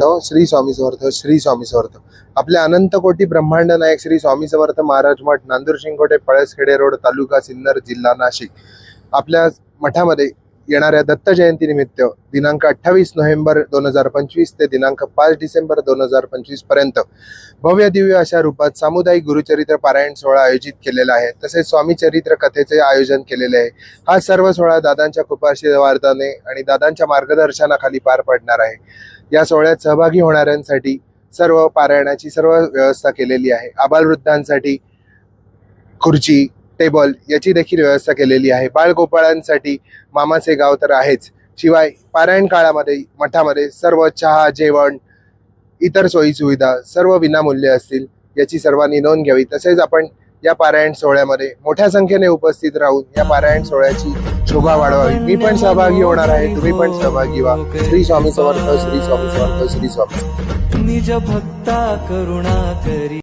श्री स्वामी समर्थ, श्री स्वामी समर्थ. आपले अनंत कोटी ब्रह्मांड नायक श्री स्वामी समर्थ महाराज मठ, नांदूर शिंगोटे, पळसखेडे रोड, तालुका सिन्नर, जिल्हा नाशिक. आपल्या मठामध्ये येणाऱ्या दत्त जयंती निमित्त दिनांक 28 नोव्हेंबर 2025 ते दिनांक 5 डिसेंबर 2025 पर्यंत भव्य दिव्य अशा रूपात सामुदायिक गुरुचरित्र पारायण सोहळा आयोजित केलेला आहे. तसेच स्वामी चरित्र कथेचे आयोजन केलेले आहे. हा सर्व सोहळा दादांच्या कृपाशीर्वादाने आणि दादांच्या मार्गदर्शनाखाली पार पडणार आहे. या सोहळ्यात सहभागी होणाऱ्यांसाठी सर्व पारायणाची सर्व व्यवस्था केलेली आहे. आबालवृद्धांसाठी खुर्ची, टेबल याची देखील व्यवस्था केलेली आहे. बाळगोपाळांसाठी मामाचे गाव तर आहेच, शिवाय पारायण काळामध्ये मठामध्ये सर्व चहा, जेवण, इतर सोयी सुविधा सर्व विनामूल्य असतील याची सर्वांनी नोंद घ्यावी. तसेच आपण या पारायण सोहळ्यामध्ये मोठ्या संख्येने उपस्थित राहून या पारायण सोहळ्याची शोभा वाढवावी. मी पण सहभागी होणार आहे, तुम्ही पण सहभागी व्हा. श्री स्वामी समर्थ, श्री स्वामी समर्थ, श्री स्वामी समर्थ. निज भक्ता करुणा करी.